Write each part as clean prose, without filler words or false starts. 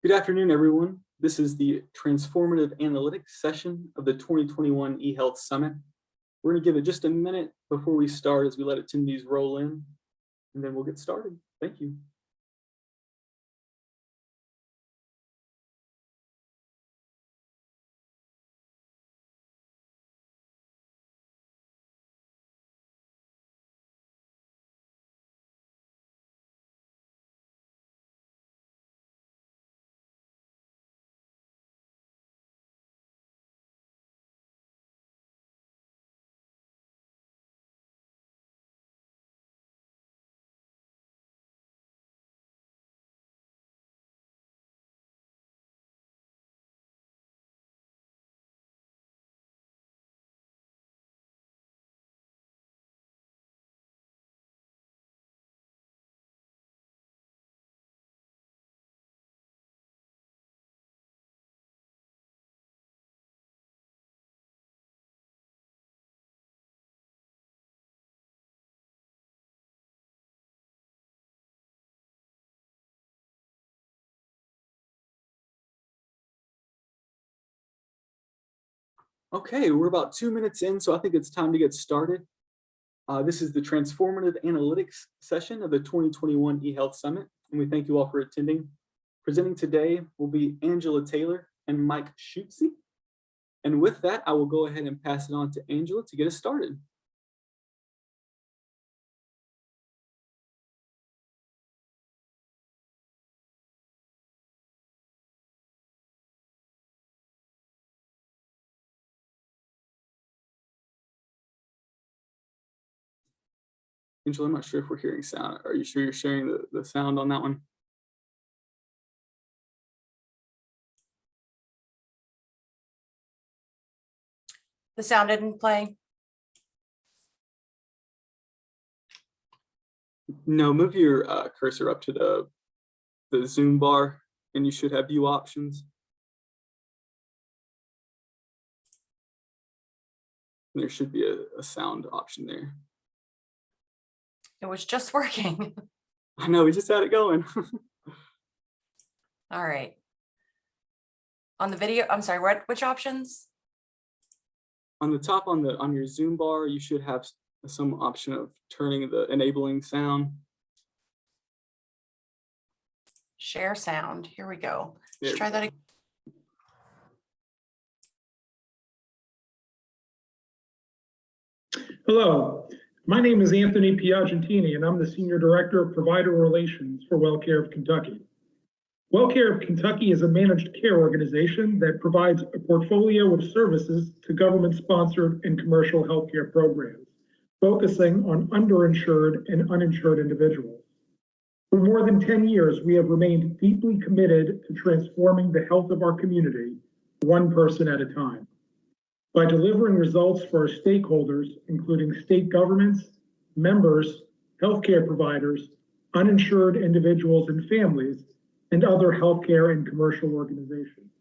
Good afternoon, everyone. This is the Transformative Analytics session of the 2021 eHealth Summit. We're going to give it just a minute before we start as we let attendees roll in, and then we'll get started. Thank you. Okay, we're about 2 minutes in, so I think it's time to get started. This is the Transformative Analytics session of the 2021 eHealth Summit, and we thank you all for attending. Presenting today will be Angela Taylor and Mike Schutze. And with that, I will go ahead and pass it on to Angela to get us started. Angela, I'm not sure if we're hearing sound. Are you sure you're sharing the sound on that one? The sound didn't play. No, move your cursor up to the Zoom bar, and you should have view options. And there should be a sound option there. It was just working. I know, we just had it going. All right. On the video, I'm sorry, which options? On the top on your Zoom bar, you should have some option of turning the enabling sound. Share sound. Here we go. There Let's try that again. Hello, my name is Anthony Piagentini, and I'm the Senior Director of Provider Relations for WellCare of Kentucky. WellCare of Kentucky is a managed care organization that provides a portfolio of services to government-sponsored and commercial healthcare programs, focusing on underinsured and uninsured individuals. For more than 10 years, we have remained deeply committed to transforming the health of our community, one person at a time. By delivering results for our stakeholders, including state governments, members, healthcare providers, uninsured individuals and families, and other healthcare and commercial organizations.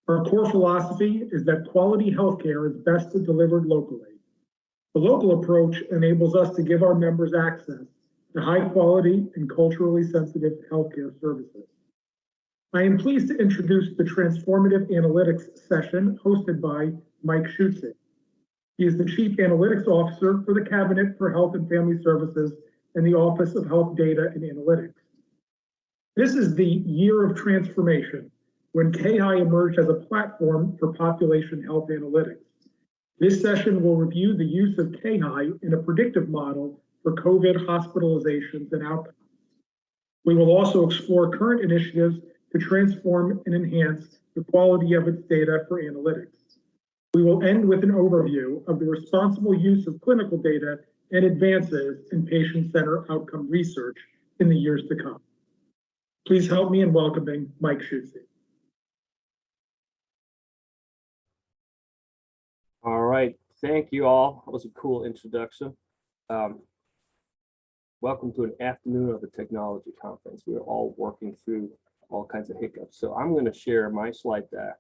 Our core philosophy is that quality healthcare is best delivered locally. The local approach enables us to give our members access to high quality and culturally sensitive healthcare services. I am pleased to introduce the Transformative Analytics session hosted by Mike Schutze. He is the Chief Analytics Officer for the Cabinet for Health and Family Services and the Office of Health Data and Analytics. This is the year of transformation when KHI emerged as a platform for population health analytics. This session will review the use of KHI in a predictive model for COVID hospitalizations and outcomes. We will also explore current initiatives to transform and enhance the quality of its data for analytics. We will end with an overview of the responsible use of clinical data and advances in patient-centered outcome research in the years to come. Please help me in welcoming Mike Schutze. All right, thank you all. That was a cool introduction. Welcome to an afternoon of the technology conference. We are all working through all kinds of hiccups. So I'm going to share my slide deck.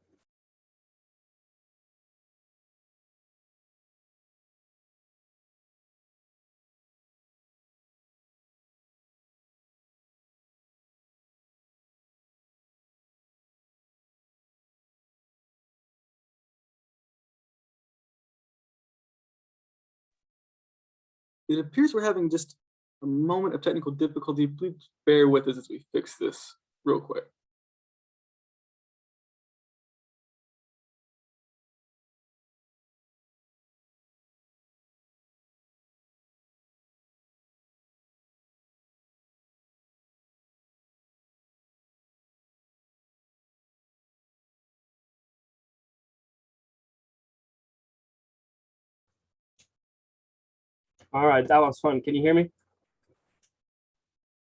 It appears we're having just a moment of technical difficulty. Please bear with us as we fix this real quick. All right, that was fun. Can you hear me?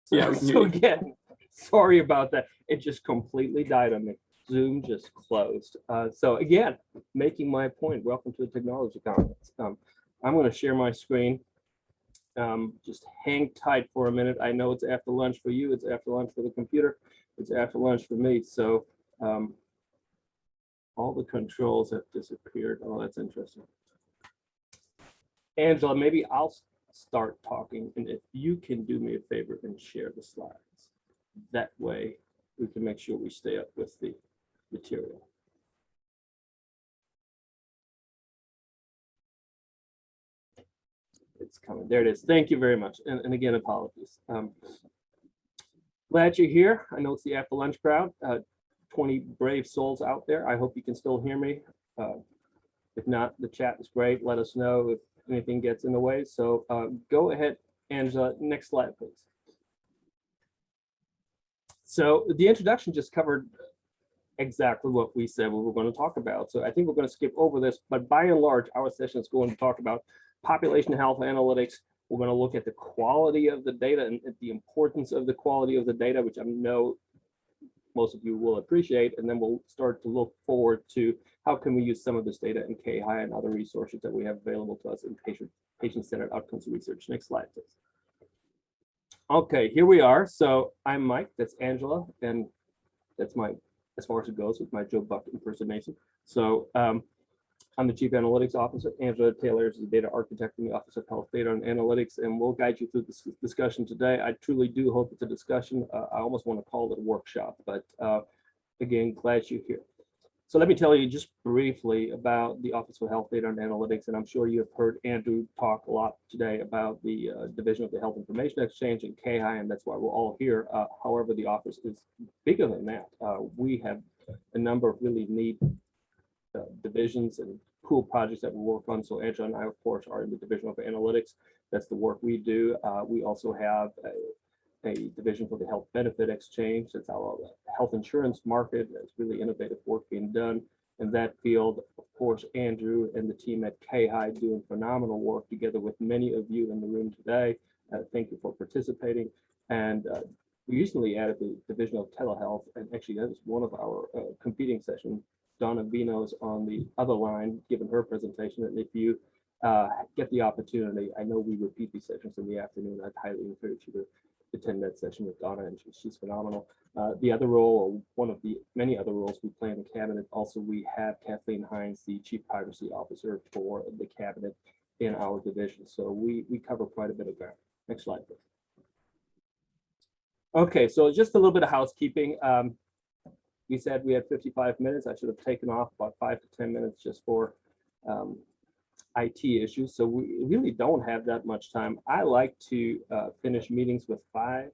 Yeah, we can hear So you. again, sorry about that. It just completely died on me. Zoom just closed. So again, making my point. Welcome to the technology conference. I'm going to share my screen. Just hang tight for a minute. I know it's after lunch for you. It's after lunch for the computer. It's after lunch for me. So all the controls have disappeared. Oh, that's interesting. Angela, maybe I'll start talking, and if you can do me a favor and share the slides. That way we can make sure we stay up with the material. It's coming. There it is. Thank you very much. And again, apologies. Glad you're here. I know it's the after lunch crowd. 20 brave souls out there. I hope you can still hear me. If not, the chat is great. Let us know if anything gets in the way. So go ahead, Angela. Next slide, please. So the introduction just covered exactly what we said we were going to talk about. So I think we're going to skip over this, but by and large, our session is going to talk about population health analytics. We're going to look at the quality of the data and the importance of the quality of the data, which I know most of you will appreciate. And then we'll start to look forward to how can we use some of this data in KHI and other resources that we have available to us in patient-centered outcomes research. Next slide, please. Okay, here we are. So I'm Mike, that's Angela, and that's my, as far as it goes, with my Joe Buck impersonation. So I'm the Chief Analytics Officer. Angela Taylor is the Data Architect in the Office of Health Data and Analytics, and we'll guide you through this discussion today. I truly do hope it's a discussion. I almost want to call it a workshop, but again, glad you're here. So let me tell you just briefly about the Office of Health Data and Analytics, and I'm sure you have heard Andrew talk a lot today about the Division of the Health Information Exchange and KHI, and that's why we're all here. However, the office is bigger than that. We have a number of really neat divisions and cool projects that we work on. So Angela and I, of course, are in the Division of Analytics. That's the work we do. We also have a division for the Health Benefit Exchange. That's our health insurance market. That's really innovative work being done in that field. Of course, Andrew and the team at KHI doing phenomenal work together with many of you in the room today. Thank you for participating. And we recently added the division of telehealth, and actually that is one of our competing sessions. Donna Vino's on the other line, giving her presentation. And if you get the opportunity, I know we repeat these sessions in the afternoon. I'd highly encourage you to attend that session with Donna, and she's phenomenal. The other role, or one of the many other roles we play in the cabinet, also we have Kathleen Hines, the Chief Privacy Officer for the cabinet in our division. So we cover quite a bit of ground. Next slide, please. Okay, so just a little bit of housekeeping. We said we had 55 minutes. I should have taken off about 5 to 10 minutes just for IT issues. So we really don't have that much time. I like to finish meetings with 5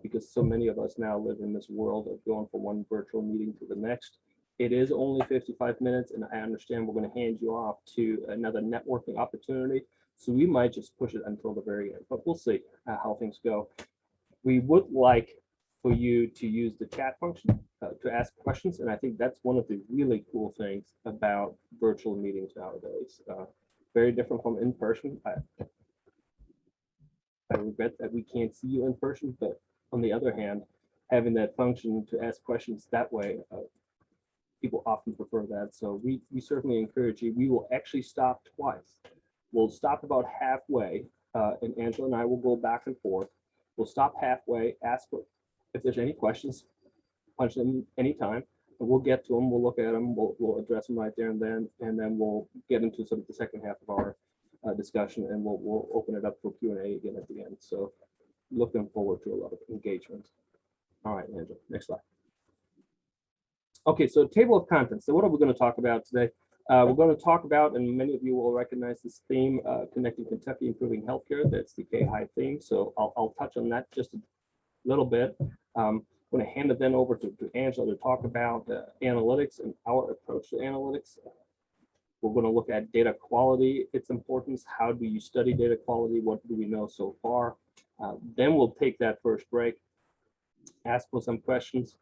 because so many of us now live in this world of going from one virtual meeting to the next. It is only 55 minutes, and I understand we're going to hand you off to another networking opportunity. So we might just push it until the very end, but we'll see how things go. We would like for you to use the chat function to ask questions. And I think that's one of the really cool things about virtual meetings nowadays. Very different from in person. I regret that we can't see you in person, but on the other hand, having that function to ask questions that way, people often prefer that. So we certainly encourage you. We will actually stop twice. We'll stop about halfway, and Angela and I will go back and forth. We'll stop halfway, ask if there's any questions, punch them anytime, and we'll get to them. We'll look at them. We'll address them right there and then we'll get into some of the second half of our discussion, and we'll open it up for Q&A again at the end. So looking forward to a lot of engagement. All right, Angela, next slide. Okay, so table of contents. So what are we going to talk about today? We're going to talk about, and many of you will recognize this theme, Connecting Kentucky, Improving Healthcare. That's the KHI theme. So I'll touch on that just a little bit. I'm going to hand it then over to Angela to talk about analytics and our approach to analytics. We're going to look at data quality, its importance. How do you study data quality? What do we know so far? Then we'll take that first break, ask for some questions,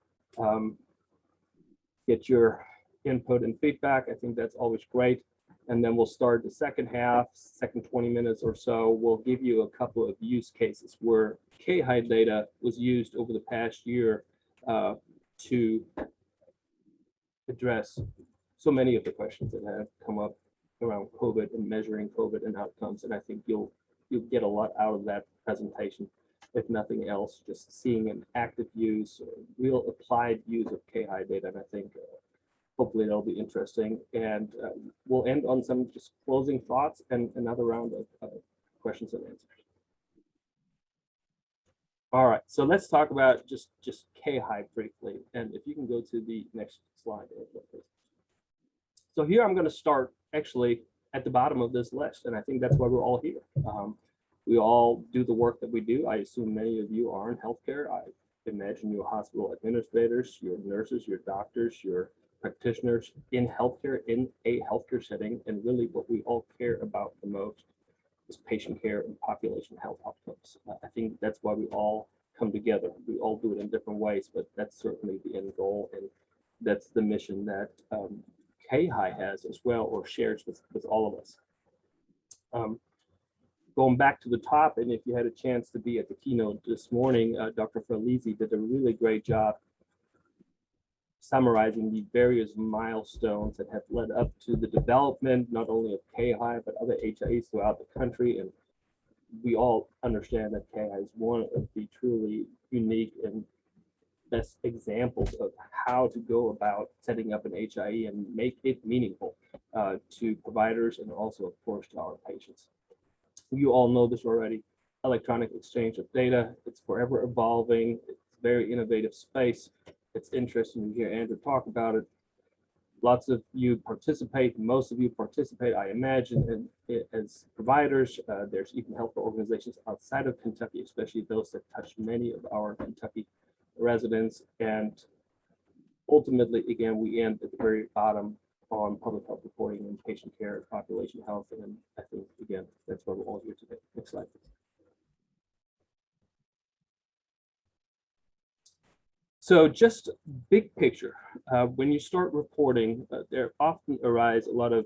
get your input and feedback. I think that's always great. And then we'll start the second half, second 20 minutes or so. We'll give you a couple of use cases where KHI data was used over the past year to address so many of the questions that have come up around COVID and measuring COVID and outcomes. And I think you'll get a lot out of that presentation, if nothing else, just seeing an active use, real applied use of KHI data. And I think hopefully that'll be interesting. And we'll end on some just closing thoughts and another round of questions and answers. All right, so let's talk about just KHI briefly. And if you can go to the next slide, please. So here I'm going to start actually at the bottom of this list, and I think that's why we're all here. We all do the work that we do. I assume many of you are in healthcare. I imagine you're hospital administrators, you're nurses, you're doctors, you're practitioners in healthcare, in a healthcare setting, and really what we all care about the most is patient care and population health outcomes. I think that's why we all come together. We all do it in different ways, but that's certainly the end goal, and that's the mission that KHI has as well, or shares with all of us. Going back to the top, and if you had a chance to be at the keynote this morning, Dr. Felizi did a really great job summarizing the various milestones that have led up to the development, not only of KHI, but other HIEs throughout the country. And we all understand that KHI is one of the truly unique and best examples of how to go about setting up an HIE and make it meaningful to providers and also, of course, to our patients. You all know this already. Electronic exchange of data, it's forever evolving. It's a very innovative space. It's interesting to hear Andrew talk about it. Lots of you participate, most of you participate, I imagine, as providers. There's even healthcare organizations outside of Kentucky, especially those that touch many of our Kentucky residents. And ultimately, again, we end at the very bottom on public health reporting and patient care, population health. And I think, again, that's why we're all here today. Next slide, please. So just big picture, when you start reporting, there often arise a lot of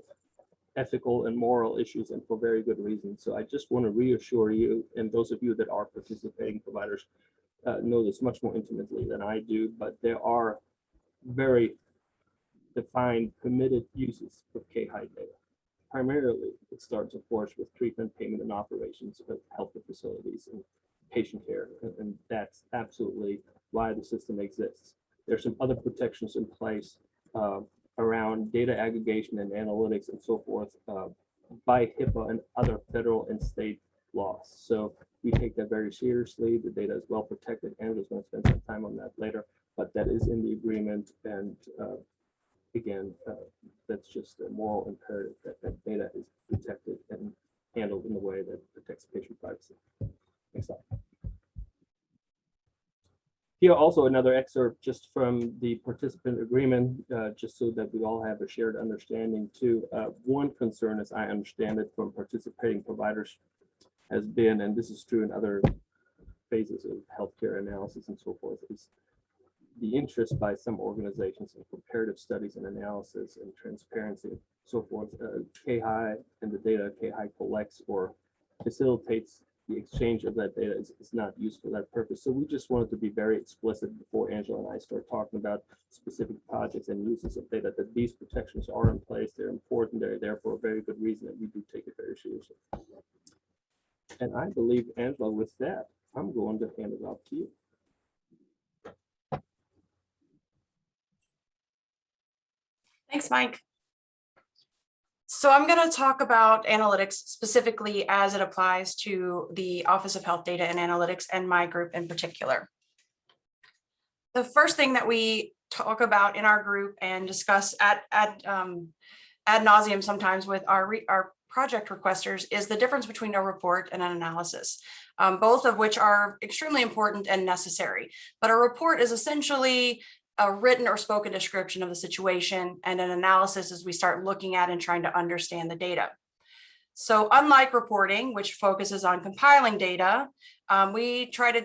ethical and moral issues, and for very good reasons. So I just want to reassure you, and those of you that are participating providers know this much more intimately than I do, but there are very defined, committed uses of KHI data. Primarily, it starts, of course, with treatment, payment, and operations of healthcare facilities and patient care, and that's absolutely why the system exists. There's some other protections in place around data aggregation and analytics and so forth by HIPAA and other federal and state laws. So we take that very seriously. The data is well protected. Andrew's going to spend some time on that later, but that is in the agreement. And again, that's just a moral imperative that data is protected and handled in a way that protects patient privacy. Next slide. Here also another excerpt just from the participant agreement, just so that we all have a shared understanding too. One concern, as I understand it from participating providers, has been, and this is true in other phases of healthcare analysis and so forth, is the interest by some organizations in comparative studies and analysis and transparency and so forth. KHI and the data KHI collects or facilitates the exchange of that data is not used for that purpose. So we just wanted to be very explicit before Angela and I start talking about specific projects and uses of data that these protections are in place. They're important. They're there for a very good reason, and we do take it very seriously. And I believe, Angela, with that, I'm going to hand it off to you. Thanks, Mike. So I'm going to talk about analytics specifically as it applies to the Office of Health Data and Analytics and my group in particular. The first thing that we talk about in our group and discuss at ad nauseum sometimes with our project requesters is the difference between a report and an analysis, both of which are extremely important and necessary. But a report is essentially a written or spoken description of the situation, and an analysis is we start looking at and trying to understand the data. So unlike reporting, which focuses on compiling data, we try to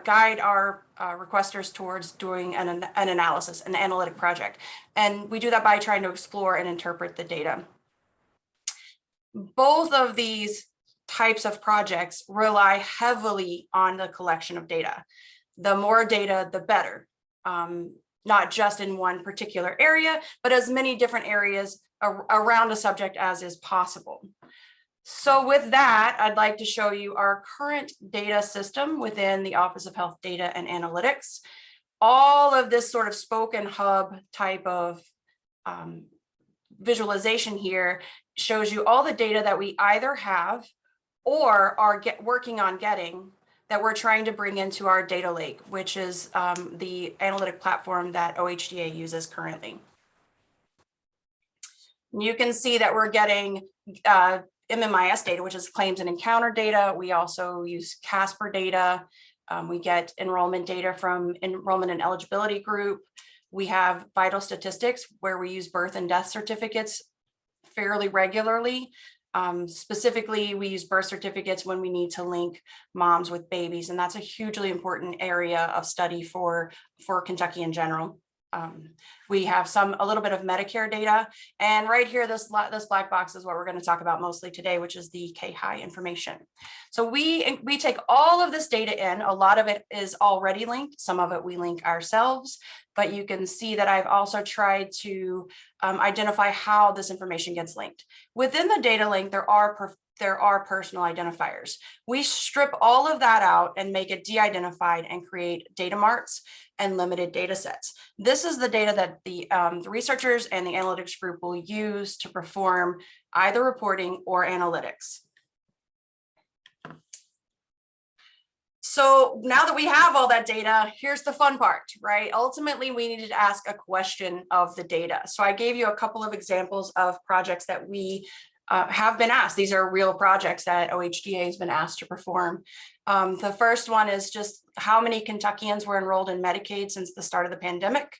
guide our requesters towards doing an analysis, an analytic project. And we do that by trying to explore and interpret the data. Both of these types of projects rely heavily on the collection of data. The more data, the better, not just in one particular area, but as many different areas around a subject as is possible. So with that, I'd like to show you our current data system within the Office of Health Data and Analytics. All of this sort of spoken hub type of visualization here shows you all the data that we either have or are working on getting that we're trying to bring into our data lake, which is the analytic platform that OHDA uses currently. You can see that we're getting MMIS data, which is claims and encounter data. We also use Casper data. We get enrollment data from enrollment and eligibility group. We have vital statistics where we use birth and death certificates fairly regularly. Specifically, we use birth certificates when we need to link moms with babies, and that's a hugely important area of study for Kentucky in general. We have a little bit of Medicare data, and right here, this black box is what we're going to talk about mostly today, which is the K-high information. So we take all of this data in. A lot of it is already linked. Some of it we link ourselves, but you can see that I've also tried to identify how this information gets linked. Within the data link, there are personal identifiers. We strip all of that out and make it de-identified and create data marts and limited data sets. This is the data that the researchers and the analytics group will use to perform either reporting or analytics. So now that we have all that data, here's the fun part, right? Ultimately, we needed to ask a question of the data. So I gave you a couple of examples of projects that we have been asked. These are real projects that OHDA has been asked to perform. The first one is just how many Kentuckians were enrolled in Medicaid since the start of the pandemic.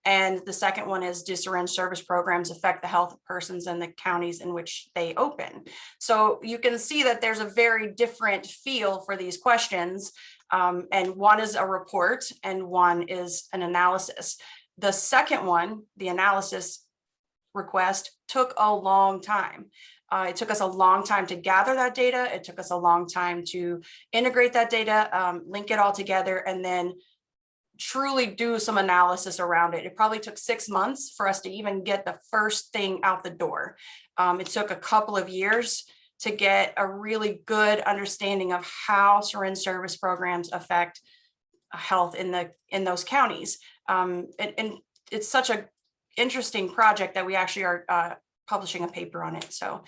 And the second one is, do syringe service programs affect the health of persons in the counties in which they open? So you can see that there's a very different feel for these questions. And one is a report and one is an analysis. The second one, the analysis request, took a long time. It took us a long time to gather that data. It took us a long time to integrate that data, link it all together, and then truly do some analysis around it. It probably took 6 months for us to even get the first thing out the door. It took a couple of years to get a really good understanding of how syringe service programs affect health in those counties. And it's such an interesting project that we actually are publishing a paper on it. So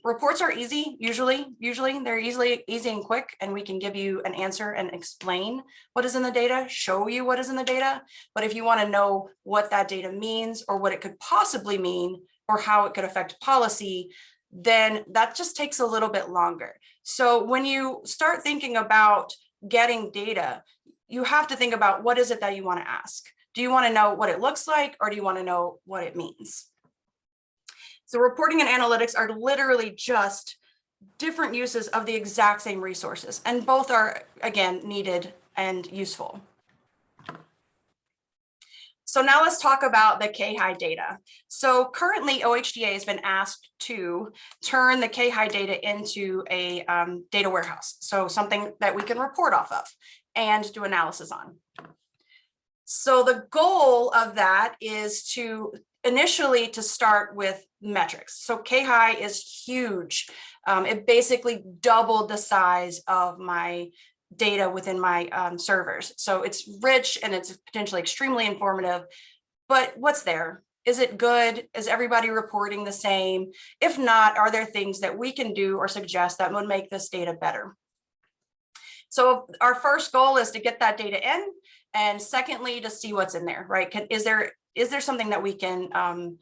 reports are easy, usually they're easy and quick, and we can give you an answer and explain what is in the data, show you what is in the data. But if you want to know what that data means or what it could possibly mean or how it could affect policy, then that just takes a little bit longer. So when you start thinking about getting data, you have to think about what is it that you want to ask. Do you want to know what it looks like, or do you want to know what it means? So reporting and analytics are literally just different uses of the exact same resources, and both are, again, needed and useful. So now let's talk about the K-high data. So currently OHDA has been asked to turn the K-high data into a data warehouse. So something that we can report off of and do analysis on. So the goal of that is to initially to start with metrics. So K-high is huge. It basically doubled the size of my data within my servers. So it's rich and it's potentially extremely informative, but what's there? Is it good? Is everybody reporting the same? If not, are there things that we can do or suggest that would make this data better? So our first goal is to get that data in, and secondly, to see what's in there, right? Is there is there something that we can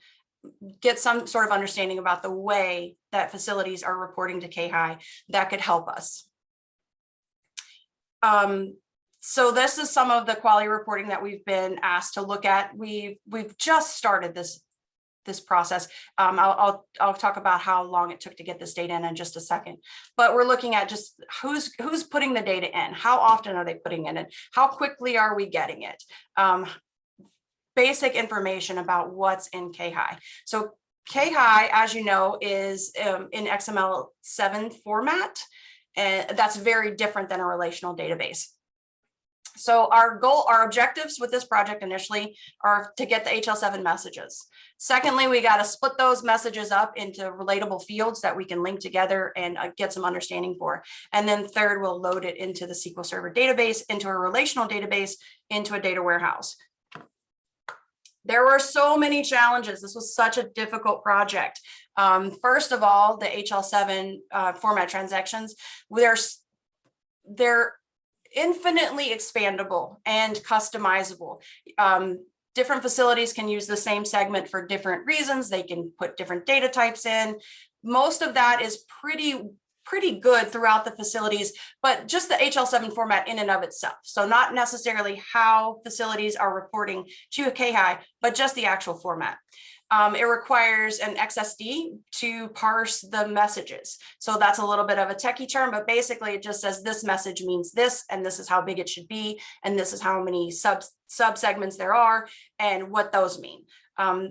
get some sort of understanding about the way that facilities are reporting to KHI that could help us. So this is some of the quality reporting that we've been asked to look at. We've just started this process. I'll talk about how long it took to get this data in just a second, but we're looking at just who's putting the data in, how often are they putting it in, how quickly are we getting it, basic information about what's in KHI. So KHI, as you know, is in XML7 format, and that's very different than a relational database. So our objectives with this project initially are to get the HL7 messages. Secondly, we got to split those messages up into relatable fields that we can link together and get some understanding for. And then third, we'll load it into the SQL Server database, into a relational database, into a data warehouse. There were so many challenges. This was such a difficult project. First of all, the HL7 format transactions, they're infinitely expandable and customizable. Different facilities can use the same segment for different reasons. They can put different data types in. Most of that is pretty good throughout the facilities, but just the HL7 format in and of itself. So not necessarily how facilities are reporting to a KHI, but just the actual format. It requires an XSD to parse the messages. So that's a little bit of a techie term, but basically it just says this message means this, and this is how big it should be, and this is how many sub-segments there are, and what those mean.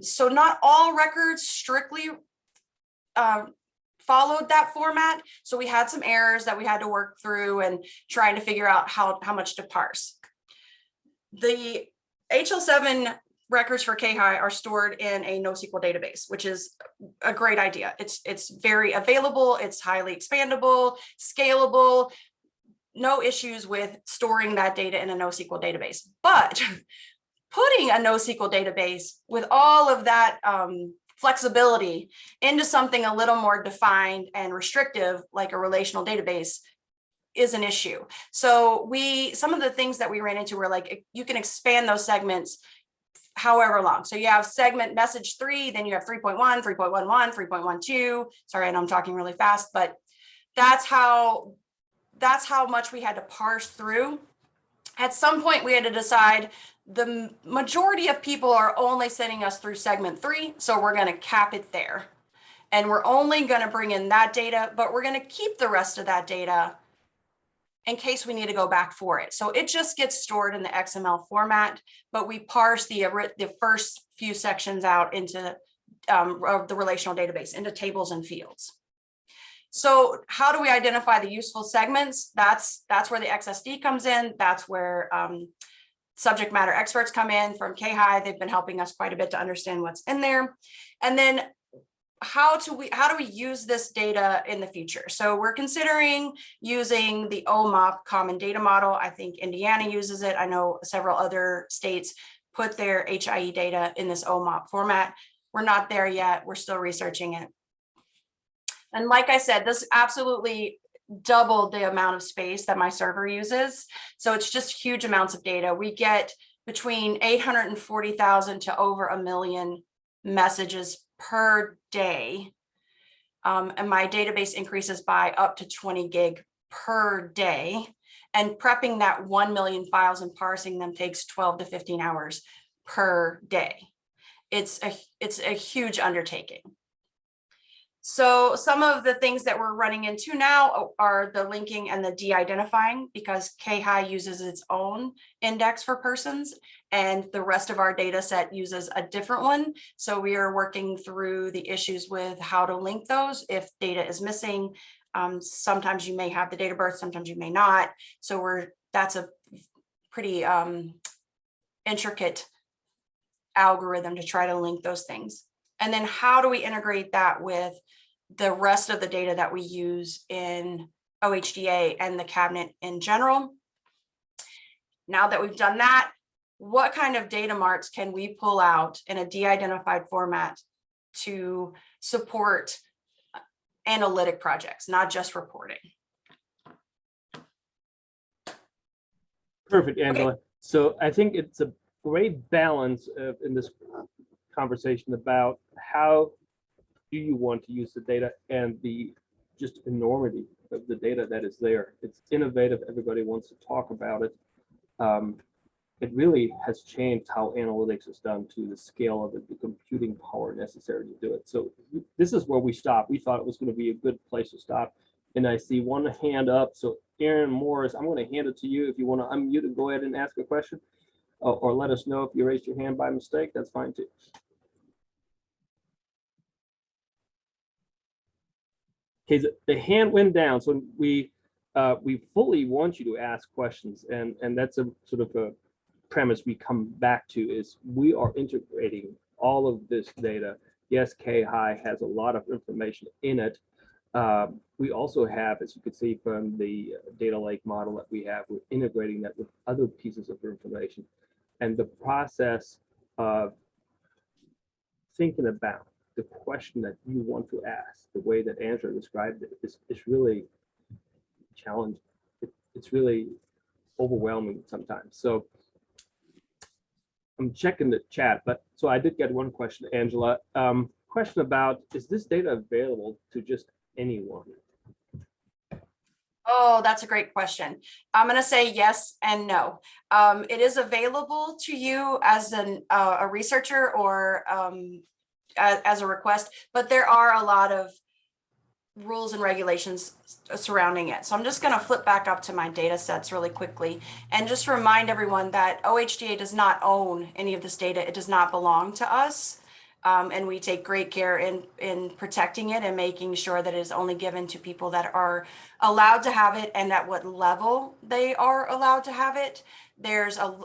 So not all records strictly followed that format. So we had some errors that we had to work through and trying to figure out how much to parse. The HL7 records for KHI are stored in a NoSQL database, which is a great idea. It's very available, it's highly expandable, scalable, no issues with storing that data in a NoSQL database. But putting a NoSQL database with all of that flexibility into something a little more defined and restrictive, like a relational database, is an issue. So some of the things that we ran into were like, you can expand those segments however long. So you have segment message 3, then you have 3.1, 3.11, 3.12. Sorry, I know I'm talking really fast, but that's how much we had to parse through. At some point, we had to decide the majority of people are only sending us through segment 3, so we're going to cap it there. And we're only going to bring in that data, but we're going to keep the rest of that data in case we need to go back for it. So it just gets stored in the XML format, but we parse the first few sections out into the relational database, into tables and fields. So how do we identify the useful segments? That's where the XSD comes in. That's where subject matter experts come in from KHI. They've been helping us quite a bit to understand what's in there. And then how do we use this data in the future? So we're considering using the OMOP common data model. I think Indiana uses it. I know several other states put their HIE data in this OMOP format. We're not there yet. We're still researching it. And like I said, this absolutely doubled the amount of space that my server uses. So it's just huge amounts of data. We get between 840,000 to over 1 million messages per day. And my database increases by up to 20 gig per day. And prepping that 1 million files and parsing them takes 12 to 15 hours per day. It's a huge undertaking. So some of the things that we're running into now are the linking and the de-identifying, because KHI uses its own index for persons and the rest of our data set uses a different one. So we are working through the issues with how to link those if data is missing. Sometimes you may have the date of birth, sometimes you may not. So that's a pretty intricate algorithm to try to link those things. And then how do we integrate that with the rest of the data that we use in OHDA and the cabinet in general? Now that we've done that, what kind of data marts can we pull out in a de-identified format to support analytic projects, not just reporting? Perfect, Angela. Okay. So I think it's great balance in this conversation about how do you want to use the data and the just enormity of the data that is there. It's innovative. Everybody wants to talk about it. It really has changed how analytics is done to the scale of it, the computing power necessary to do it. So this is where we stopped. We thought it was going to be a good place to stop. And I see one hand up. So Aaron Morris, I'm going to hand it to you. If you want to unmute and go ahead and ask a question, or let us know if you raised your hand by mistake, that's fine too. Okay, the hand went down. So we fully want you to ask questions, and that's a sort of a premise we come back to, is we are integrating all of this data. Yes, K-High has a lot of information in it. We also have, as you can see from the data lake model that we have, we're integrating that with other pieces of information. And the process of thinking about the question that you want to ask, the way that Angela described it, is really challenging. It's really overwhelming sometimes. So I'm checking the chat, but so I did get one question, Angela. Question about, is this data available to just anyone? Oh, that's a great question. I'm going to say yes and no. It is available to you as a researcher or as a request, but there are a lot of rules and regulations surrounding it. So I'm just going to flip back up to my data sets really quickly and just remind everyone that OHDA does not own any of this data. It does not belong to us. And we take great care in protecting it and making sure that it is only given to people that are allowed to have it and at what level they are allowed to have it. There's a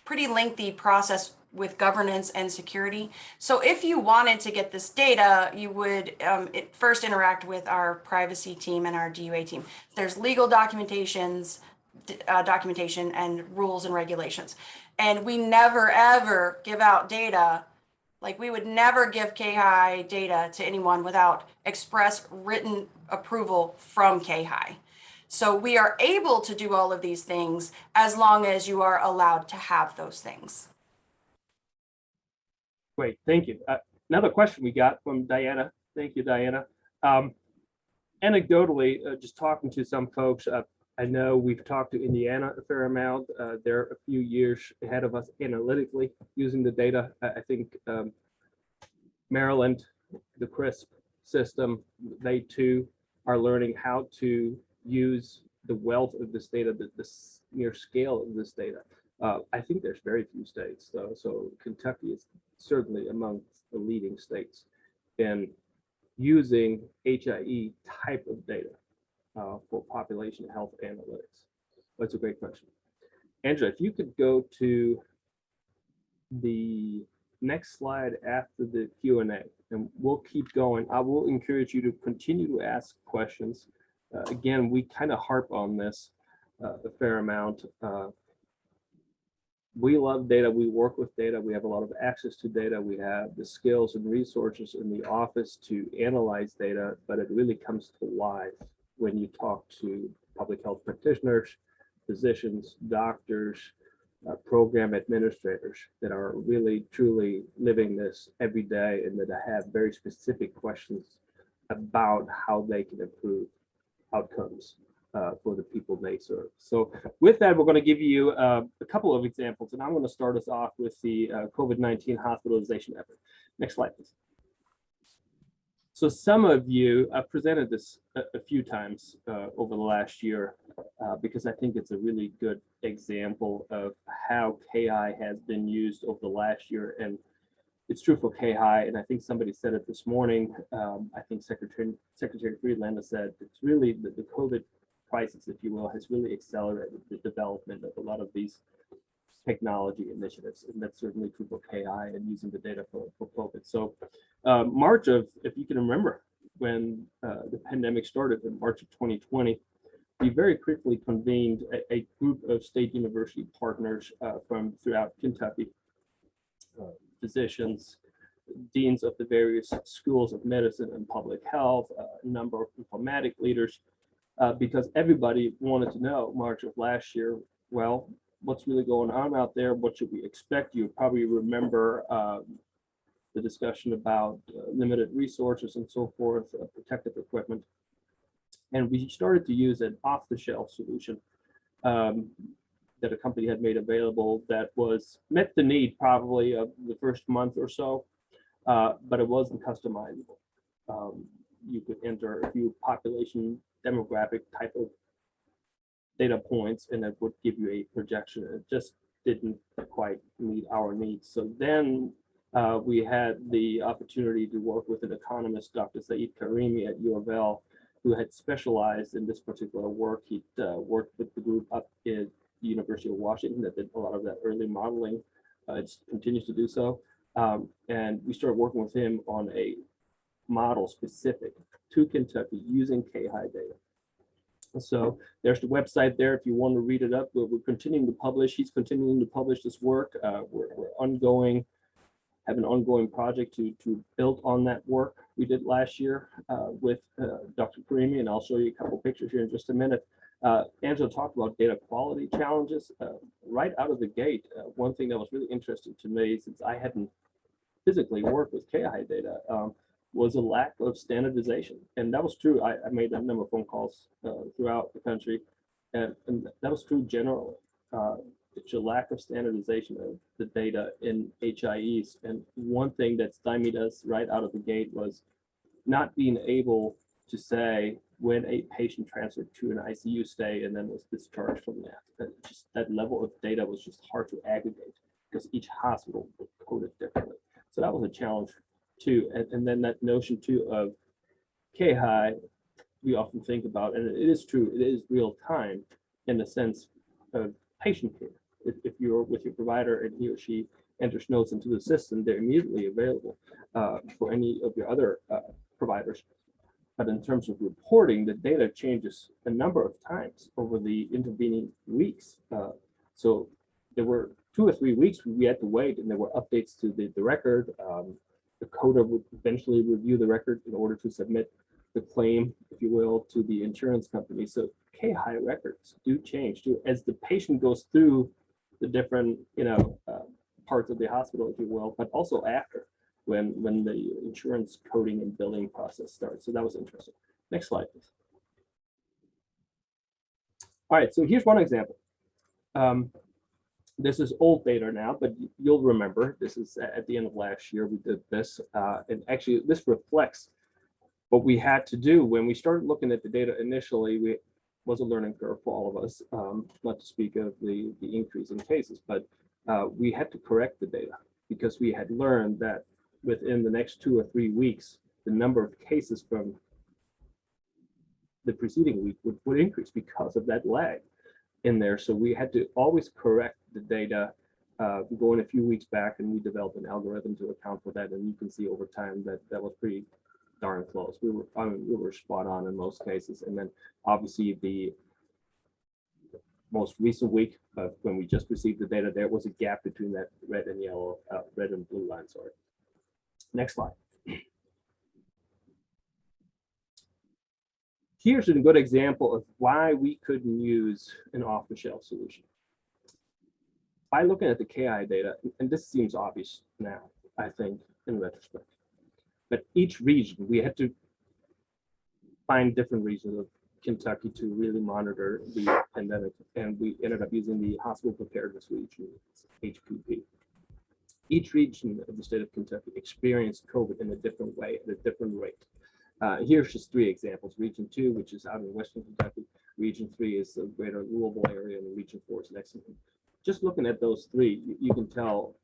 pretty lengthy process with governance and security. So if you wanted to get this data, you would first interact with our privacy team and our DUA team. There's legal documentation and rules and regulations. And we never, ever give out data. Like, we would never give K-High data to anyone without express written approval from K-High. So we are able to do all of these things as long as you are allowed to have those things. Great, thank you. Another question we got from Diana. Thank you, Diana. Anecdotally, just talking to some folks, I know we've talked to Indiana a fair amount. They're a few years ahead of us analytically using the data. I think Maryland, the CRISP system, they too are learning how to use the wealth of this data, the mere scale of this data. I think there's very few states, though. So Kentucky is certainly among the leading states in using HIE type of data for population health analytics. That's a great question. Angela, if you could go to the next slide after the Q&A, and we'll keep going. I will encourage you to continue to ask questions. Again, we kind of harp on this a fair amount. We love data, we work with data, we have a lot of access to data, we have the skills and resources in the office to analyze data, but it really comes to life when you talk to public health practitioners, physicians, doctors, program administrators that are really truly living this every day and that have very specific questions about how they can improve outcomes for the people they serve. So with that, we're going to give you a couple of examples, and I'm going to start us off with the COVID-19 hospitalization effort. Next slide, please. So some of you, I've presented this a few times over the last year because I think it's a really good example of how KI has been used over the last year. And it's true for KI, and I think somebody said it this morning. I think Secretary Friedlander said it's really the COVID crisis, if you will, has really accelerated the development of a lot of these technology initiatives, and that's certainly true for KI and using the data for COVID. So March of, if you can remember, when the pandemic started in March of 2020, we very quickly convened a group of state university partners from throughout Kentucky, physicians, deans of the various schools of medicine and public health, a number of informatic leaders, because everybody wanted to know, March of last year, well, what's really going on out there, what should we expect. You probably remember the discussion about limited resources and so forth, protective equipment. And we started to use an off-the-shelf solution that a company had made available that met the need probably of the first month or so, but it wasn't customizable. You could enter a few population demographic type of data points and it would give you a projection. It just didn't quite meet our needs. So then we had the opportunity to work with an economist, Dr. Saeed Karimi at U of L, who had specialized in this particular work. He'd worked with the group up at the University of Washington that did a lot of that early modeling. It continues to do so. And we started working with him on a model specific to Kentucky using K-high data. So there's the website there if you want to read it up. We're continuing to publish. He's continuing to publish this work. We're ongoing, have an ongoing project to build on that work we did last year with Dr. Karimi, and I'll show you a couple pictures here in just a minute. Angela talked about data quality challenges right out of the gate. One thing that was really interesting to me, since I hadn't physically worked with K-high data, was a lack of standardization. And that was true. I made a number of phone calls throughout the country, and that was true generally. It's a lack of standardization of the data in HIEs. And one thing that stymied us right out of the gate was not being able to say when a patient transferred to an ICU stay and then was discharged from that. Just that level of data was just hard to aggregate because each hospital would code it differently. So that was a challenge too. And then that notion too of K-high, we often think about, and it is true, it is real time in the sense of patient care. If you're with your provider and he or she enters notes into the system, they're immediately available for any of your other providers. But in terms of reporting, the data changes a number of times over the intervening weeks. So there were 2 or 3 weeks we had to wait, and there were updates to the record. The coder would eventually review the record in order to submit the claim, if you will, to the insurance company. So K-high records do change too as the patient goes through the different, parts of the hospital, if you will, but also after when the insurance coding and billing process starts. So that was interesting. Next slide, please. All right, so here's one example. This is old data now, but you'll remember this is at the end of last year we did this. And actually this reflects what we had to do when we started looking at the data initially. We was a learning curve for all of us, not to speak of the increase in cases, but we had to correct the data because we had learned that within the next 2 or 3 weeks, the number of cases from the preceding week would increase because of that lag in there. So we had to always correct the data going a few weeks back, and we developed an algorithm to account for that. And you can see over time that that was pretty darn close. We were spot on in most cases. And then obviously the most recent week when we just received the data, there was a gap between that red and yellow, red and blue line, sorry. Next slide. Here's a good example of why we couldn't use an off-the-shelf solution. By looking at the KI data, and this seems obvious now, I think, in retrospect, but each region, we had to find different regions of Kentucky to really monitor the pandemic, and we ended up using the hospital preparedness region, HPP. Each region of the state of Kentucky experienced COVID in a different way, at a different rate. Here's just 3 examples. Region 2, which is out in Western Kentucky. Region 3 is the greater Louisville area, and Region 4 is Lexington. Just looking at those 3, you can tell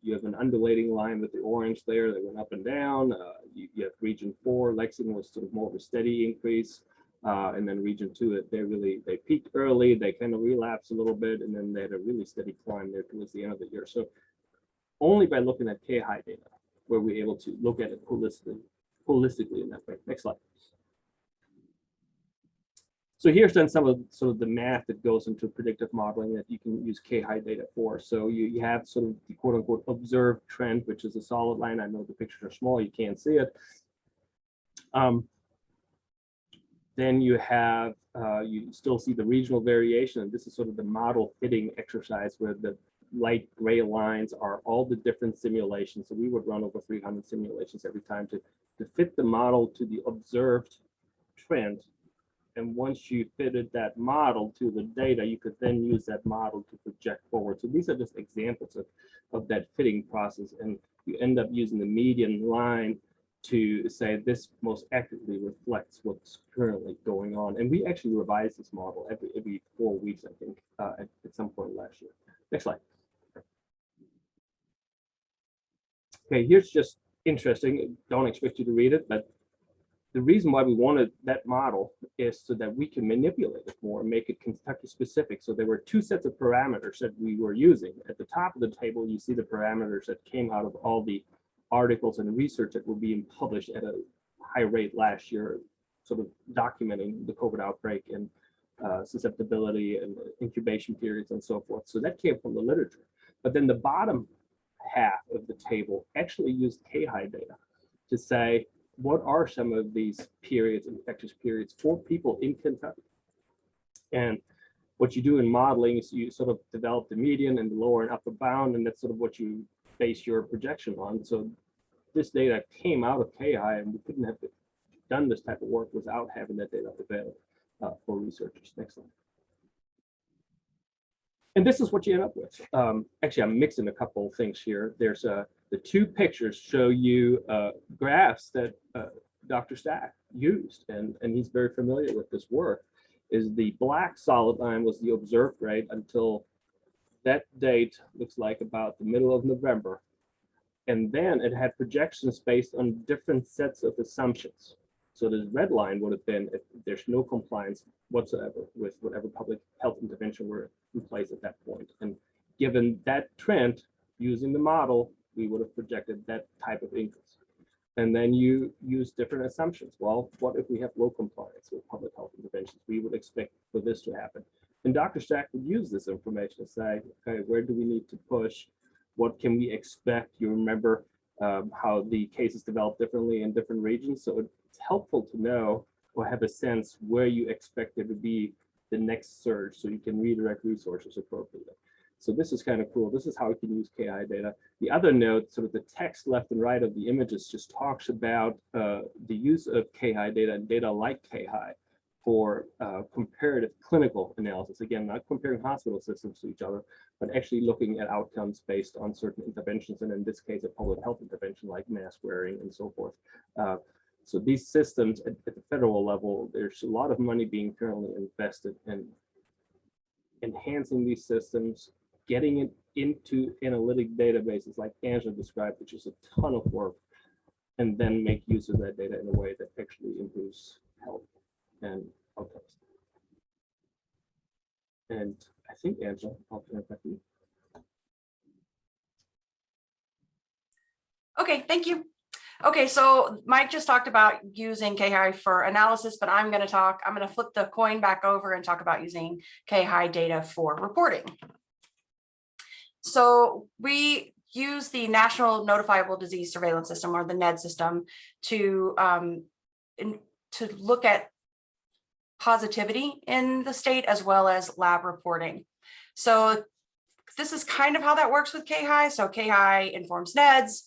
you have an undulating line with the orange there that went up and down. You have Region 4, Lexington was sort of more of a steady increase. And then Region 2, they peaked early, they kind of relapsed a little bit, and then they had a really steady climb there towards the end of the year. So only by looking at K-high data were we able to look at it holistically in that way. Next slide. So here's then some of sort of the math that goes into predictive modeling that you can use K-high data for. So you have sort of the quote unquote observed trend, which is a solid line. I know the pictures are small, you can't see it. Then you have, you still see the regional variation, and this is sort of the model fitting exercise where the light gray lines are all the different simulations. So we would run over 300 simulations every time to fit the model to the observed trend. And once you fitted that model to the data, you could then use that model to project forward. So these are just examples of that fitting process. And you end up using the median line to say this most accurately reflects what's currently going on. And we actually revise this model every 4 weeks, I think, at some point last year. Next slide. Okay, here's just interesting. Don't expect you to read it, but the reason why we wanted that model is so that we can manipulate it more and make it Kentucky specific. So there were 2 sets of parameters that we were using. At the top of the table, you see the parameters that came out of all the articles and research that were being published at a high rate last year, sort of documenting the COVID outbreak and susceptibility and incubation periods and so forth. So that came from the literature. But then the bottom half of the table actually used KHI data to say, what are some of these periods, infectious periods for people in Kentucky? And what you do in modeling is you sort of develop the median and the lower and upper bound, and that's sort of what you base your projection on. So this data came out of KI, and we couldn't have done this type of work without having that data available for researchers. Next slide. And this is what you end up with. Actually, I'm mixing a couple of things here. There's the 2 pictures show you graphs that Dr. Stack used, and he's very familiar with this work. Is the black solid line was the observed rate until that date, looks like about the middle of November. And then it had projections based on different sets of assumptions. So the red line would have been if there's no compliance whatsoever with whatever public health intervention were in place at that point. And given that trend, using the model, we would have projected that type of increase. And then you use different assumptions. Well, what if we have low compliance with public health interventions? We would expect for this to happen. And Dr. Stack would use this information to say, okay, where do we need to push? What can we expect? You remember how the cases develop differently in different regions. So it's helpful to know or have a sense where you expect there to be the next surge so you can redirect resources appropriately. So this is kind of cool. This is how we can use KI data. The other note, sort of the text left and right of the images just talks about the use of KI data and data like KI for comparative clinical analysis. Again, not comparing hospital systems to each other, but actually looking at outcomes based on certain interventions, and in this case, a public health intervention like mask wearing and so forth. So these systems at the federal level, there's a lot of money being currently invested in enhancing these systems, getting it into analytic databases like Angela described, which is a ton of work, and then make use of that data in a way that actually improves health and outcomes. And I think, Angela, I'll turn it back to you. Okay, thank you. Okay, so Mike just talked about using KHI for analysis, but I'm going to flip the coin back over and talk about using KHI data for reporting. So we use the National Notifiable Disease Surveillance System, or the NED system, to look at positivity in the state as well as lab reporting. So this is kind of how that works with KHI. So KHI informs NEDs.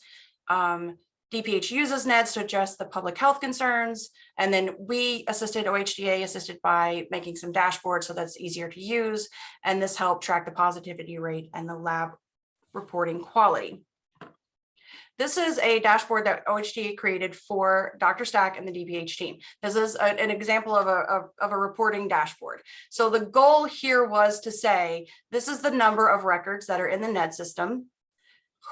DPH uses NEDs to address the public health concerns. And then we assisted, OHDA assisted by making some dashboards so that's easier to use. And this helped track the positivity rate and the lab reporting quality. This is a dashboard that OHDA created for Dr. Stack and the DPH team. This is an example of a reporting dashboard. So the goal here was to say, this is the number of records that are in the NED system,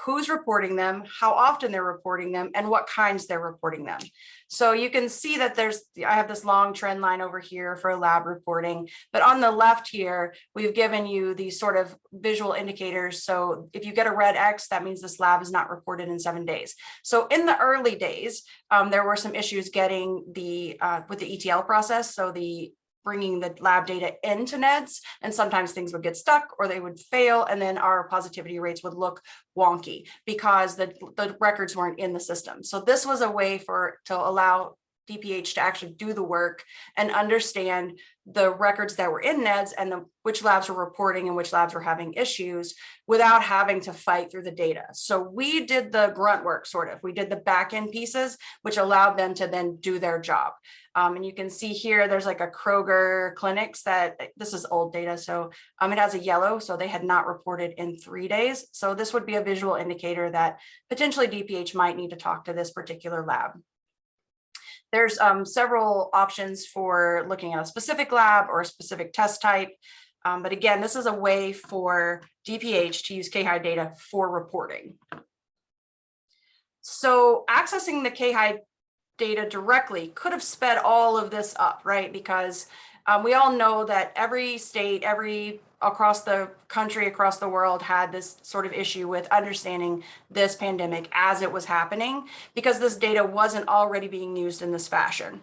who's reporting them, how often they're reporting them, and what kinds they're reporting them. So you can see that I have this long trend line over here for lab reporting, but on the left here, we've given you these sort of visual indicators. So if you get a red X, that means this lab is not reported in 7 days. So in the early days, there were some issues getting with the ETL process. So bringing the lab data into NEDs, and sometimes things would get stuck or they would fail, and then our positivity rates would look wonky because the records weren't in the system. So this was a way to allow DPH to actually do the work and understand the records that were in NEDS and which labs were reporting and which labs were having issues without having to fight through the data. So we did the grunt work, sort of. We did the back end pieces, which allowed them to then do their job. And you can see here, there's like a Kroger clinics that this is old data. So it has a yellow, so they had not reported in 3 days. So this would be a visual indicator that potentially DPH might need to talk to this particular lab. There's several options for looking at a specific lab or a specific test type. But again, this is a way for DPH to use KHI data for reporting. So accessing the KHI data directly could have sped all of this up, right? Because we all know that every state, across the country, across the world had this sort of issue with understanding this pandemic as it was happening, because this data wasn't already being used in this fashion.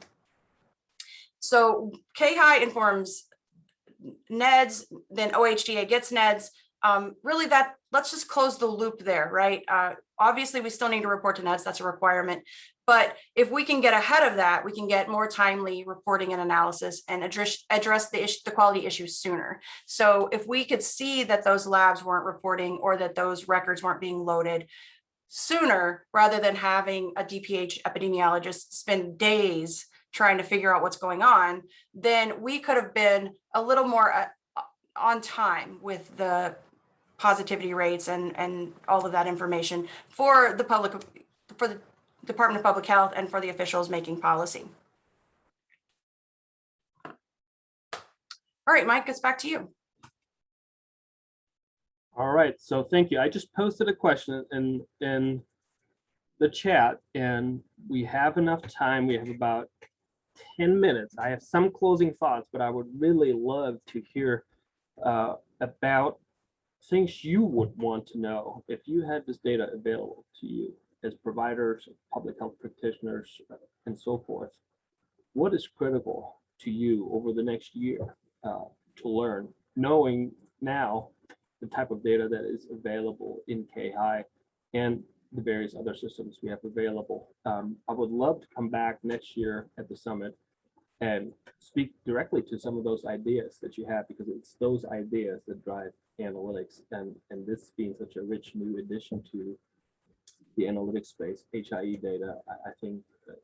So KHI informs NEDS, then OHDA gets NEDS. Really let's just close the loop there, right? Obviously we still need to report to NEDS, that's a requirement. But if we can get ahead of that, we can get more timely reporting and analysis and address the quality issues sooner. So if we could see that those labs weren't reporting or that those records weren't being loaded sooner, rather than having a DPH epidemiologist spend days trying to figure out what's going on, then we could have been a little more on time with the positivity rates and all of that information for the public, for the Department of Public Health and for the officials making policy. All right, Mike, it's back to you. All right, so thank you. I just posted a question in the chat, and we have enough time. We have about 10 minutes. I have some closing thoughts, but I would really love to hear about things you would want to know if you had this data available to you as providers, public health practitioners, and so forth. What is critical to you over the next year to learn, knowing now the type of data that is available in KHI and the various other systems we have available? I would love to come back next year at the summit and speak directly to some of those ideas that you have, because it's those ideas that drive analytics, and this being such a rich new addition to the analytics space, HIE data, I think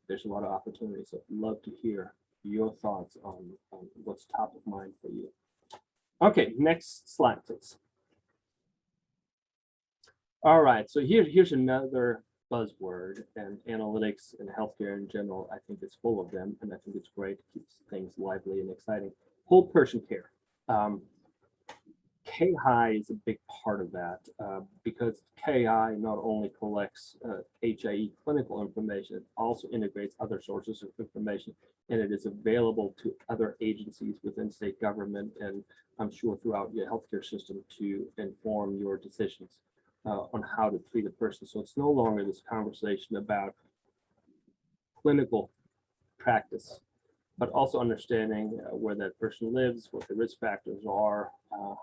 there's a lot of opportunities. So I'd love to hear your thoughts on what's top of mind for you. Okay, next slide, please. All right, so here's another buzzword, and analytics and healthcare in general, I think it's full of them, and I think it's great, keeps things lively and exciting. Whole person care. KHI is a big part of that, because KHI not only collects HIE clinical information, it also integrates other sources of information, and it is available to other agencies within state government, and I'm sure throughout your healthcare system, to inform your decisions on how to treat a person. So it's no longer this conversation about clinical practice, but also understanding where that person lives, what the risk factors are,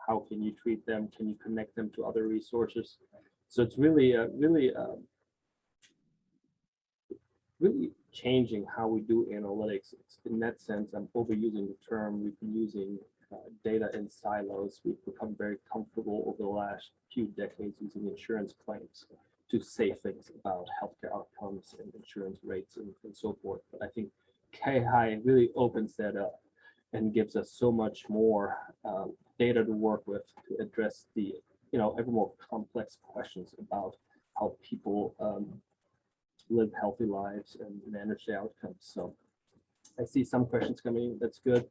how can you treat them, can you connect them to other resources. So it's really, really changing how we do analytics. It's, in that sense, I'm overusing the term. We've been using data in silos. We've become very comfortable over the last few decades using insurance claims to say things about healthcare outcomes and insurance rates and so forth. But I think KHI really opens that up and gives us so much more data to work with to address the ever more complex questions about how people live healthy lives and manage the outcomes. So I see some questions coming. That's good.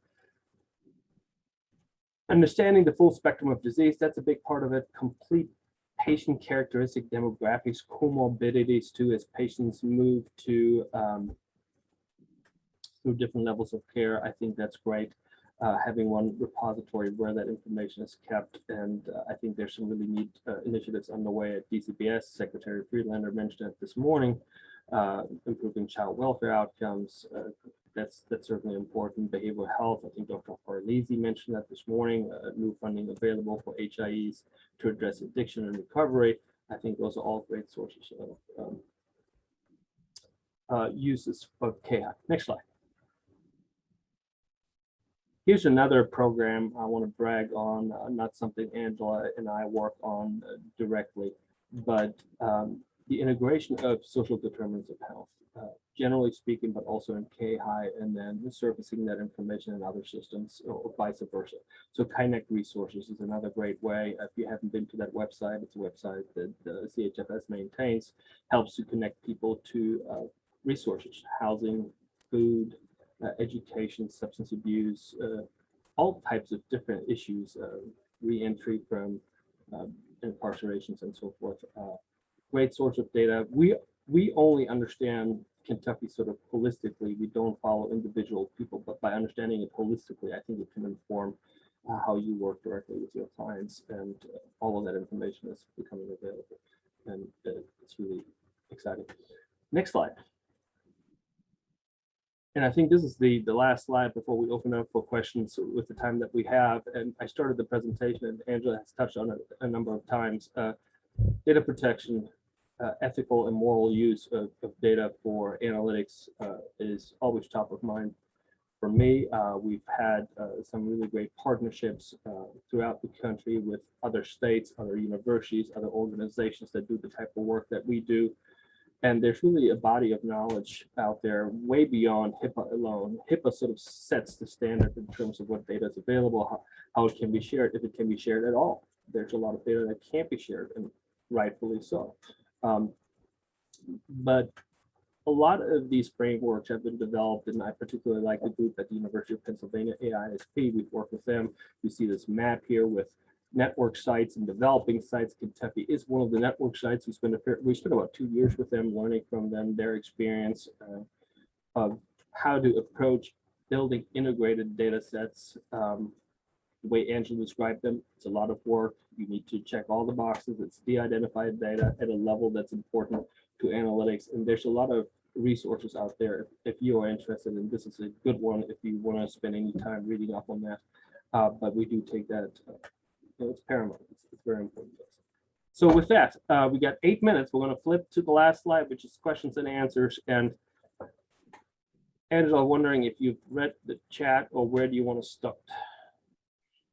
Understanding the full spectrum of disease, that's a big part of it. Complete patient characteristic demographics, comorbidities too, as patients move to through different levels of care. I think that's great. Having one repository where that information is kept, and I think there's some really neat initiatives underway at DCBS. Secretary Friedlander mentioned it this morning. Improving child welfare outcomes, that's certainly important. Behavioral health, I think Dr. Farlisi mentioned that this morning. New funding available for HIEs to address addiction and recovery. I think those are all great sources of uses of KI. Next slide. Here's another program I want to brag on, not something Angela and I work on directly, but the integration of social determinants of health, generally speaking, but also in KI, and then surfacing that information in other systems or vice versa. So Connect Resources is another great way. If you haven't been to that website, it's a website that the CHFS maintains, helps to connect people to resources, housing, food, education, substance abuse, all types of different issues, re-entry from incarcerations and so forth. Great source of data. We only understand Kentucky sort of holistically. We don't follow individual people, but by understanding it holistically, I think it can inform how you work directly with your clients, and all of that information is becoming available, and it's really exciting. Next slide. And I think this is the last slide before we open up for questions with the time that we have. And I started the presentation, and Angela has touched on it a number of times. Data protection, ethical and moral use of data for analytics is always top of mind for me. We've had some really great partnerships throughout the country with other states, other universities, other organizations that do the type of work that we do. And there's really a body of knowledge out there way beyond HIPAA alone. HIPAA sort of sets the standard in terms of what data is available, how it can be shared, if it can be shared at all. There's a lot of data that can't be shared, and rightfully so. But a lot of these frameworks have been developed, and I particularly like the group at the University of Pennsylvania, AISP. We've worked with them. You see this map here with network sites and developing sites. Kentucky is one of the network sites. We spent about 2 years with them, learning from them, their experience of how to approach building integrated data sets. The way Angela described them, it's a lot of work. You need to check all the boxes. It's de-identified data at a level that's important to analytics. And there's a lot of resources out there. If you are interested, and this is a good one if you want to spend any time reading up on that. But we do take that. It's paramount. It's very important to us. So with that, we got 8 minutes. We're going to flip to the last slide, which is questions and answers. And Angela, wondering if you've read the chat, or where do you want to start?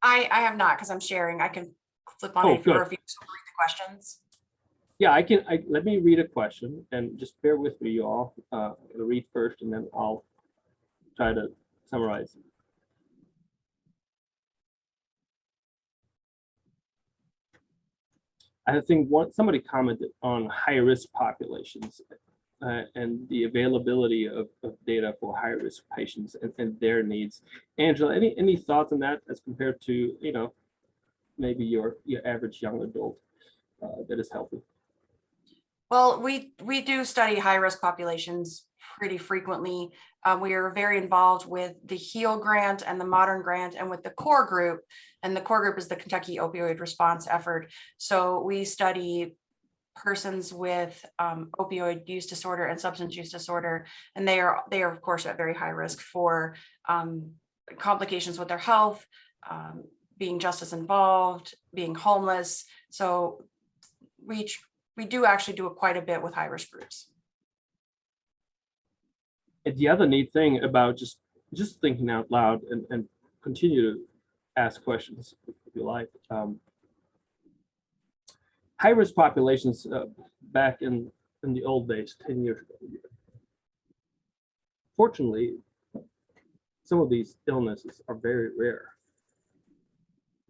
I have not, because I'm sharing. I can flip on Oh, it if you good. read the questions. Yeah, I can. Let me read a question, and just bear with me, you all. I'll read first, and then I'll try to summarize. I think somebody commented on high-risk populations and the availability of data for high-risk patients and their needs. Angela, any thoughts on that as compared to, maybe your average young adult that is healthy? Well, we do study high-risk populations pretty frequently. We are very involved with the HEAL grant and the Modern grant, and with the core group. And the core group is the Kentucky Opioid Response Effort. So we study persons with opioid use disorder and substance use disorder, and they are of course at very high risk for complications with their health, being justice involved, being homeless. So we do actually do quite a bit with high risk groups. And the other neat thing about just thinking out loud and continue to ask questions if you like. High-risk populations back in the old days, 10 years ago. Fortunately, some of these illnesses are very rare.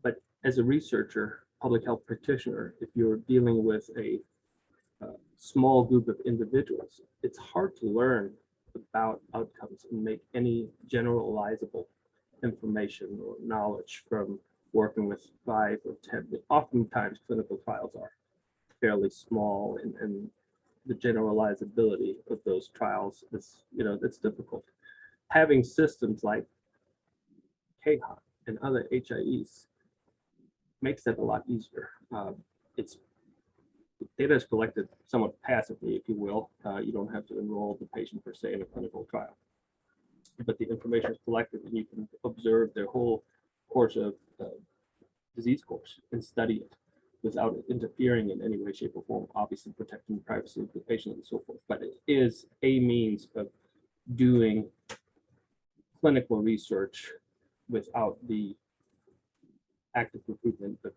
But as a researcher, public health practitioner, if you're dealing with a small group of individuals, it's hard to learn about outcomes and make any generalizable information or knowledge from working with 5 or 10. Oftentimes clinical trials are fairly small, and the generalizability of those trials is, it's difficult. Having systems like KHI and other HIEs makes that a lot easier. Data is collected somewhat passively, if you will. You don't have to enroll the patient per se in a clinical trial, but the information is collected, and you can observe their whole course of disease course and study it. without interfering in any way, shape, or form, obviously protecting the privacy of the patient and so forth. But it is a means of doing clinical research without the active recruitment of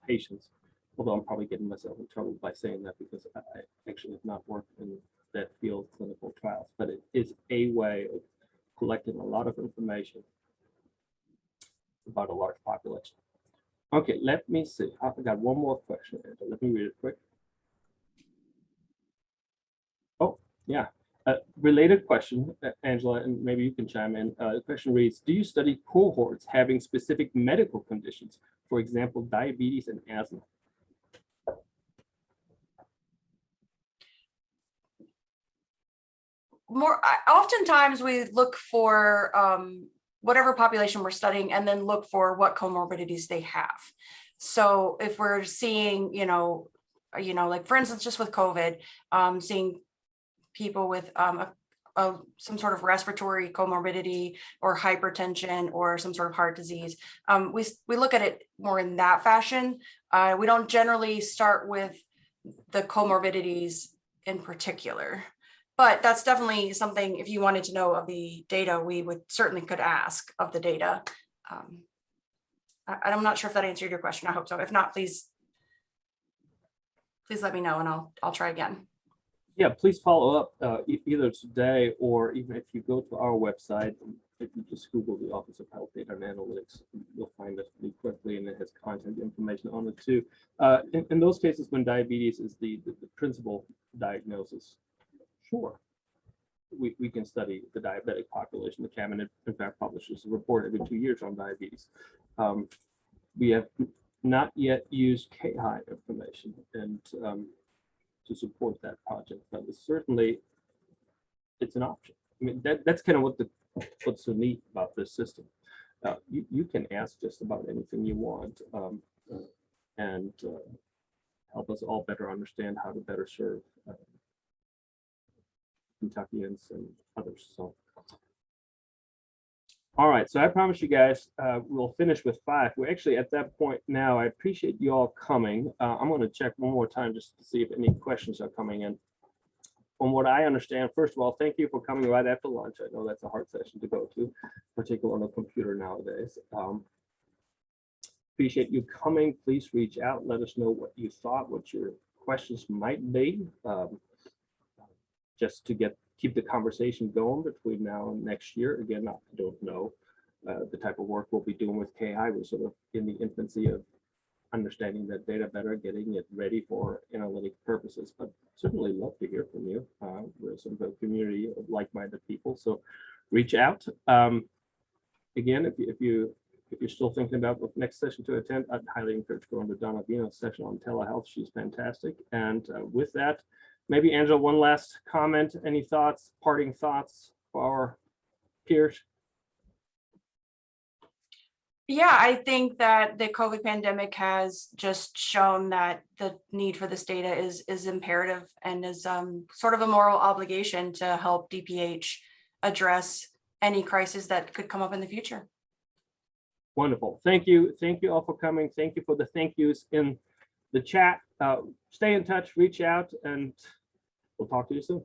patients. Although I'm probably getting myself in trouble by saying that because I actually have not worked in that field of clinical trials, but it is a way of collecting a lot of information about a large population. Okay, let me see. I got one more question. Let me read it quick. Oh, yeah. Related question, Angela, and maybe you can chime in. The question reads, do you study cohorts having specific medical conditions, for example, diabetes and asthma? Oftentimes we look for whatever population we're studying and then look for what comorbidities they have. So if we're seeing, like for instance, just with COVID, seeing people with some sort of respiratory comorbidity or hypertension or some sort of heart disease, we look at it more in that fashion. We don't generally start with the comorbidities in particular. But that's definitely something, if you wanted to know of the data, we would certainly could ask of the data. I'm not sure if that answered your question. I hope so. If not, please let me know and I'll try again. Yeah, please follow up either today or even if you go to our website, if you just Google the Office of Health Data and Analytics, you'll find us pretty quickly, and it has contact information on it too. In those cases when diabetes is the principal diagnosis, sure, we can study the diabetic population. The cabinet, in fact, publishes a report every 2 years on diabetes. We have not yet used KI information and to support that project, but certainly it's an option. I mean, that's kind of what's so neat about this system. You can ask just about anything you want and help us all better understand how to better serve Kentuckians and others. So, all right. So I promise you guys we'll finish with 5. We're actually at that point now. I appreciate you all coming. I'm going to check one more time just to see if any questions are coming in. From what I understand, first of all, thank you for coming right after lunch. I know that's a hard session to go to, particularly on a computer nowadays. Appreciate you coming. Please reach out. Let us know what you thought, what your questions might be. Just to keep the conversation going between now and next year. Again, I don't know the type of work we'll be doing with KI. We're sort of in the infancy of understanding that data better, getting it ready for analytic purposes, but certainly love to hear from you. We're sort of a community of like-minded people, so reach out. Again, if you're still thinking about what next session to attend, I'd highly encourage going to Donna Vino's session on telehealth. She's fantastic. And with that, maybe Angela, one last comment, any thoughts, parting thoughts for our peers? Yeah, I think that the COVID pandemic has just shown that the need for this data is imperative and is sort of a moral obligation to help DPH address any crisis that could come up in the future. Wonderful. Thank you. Thank you all for coming. Thank you for the thank yous in the chat. Stay in touch, reach out, and we'll talk to you soon.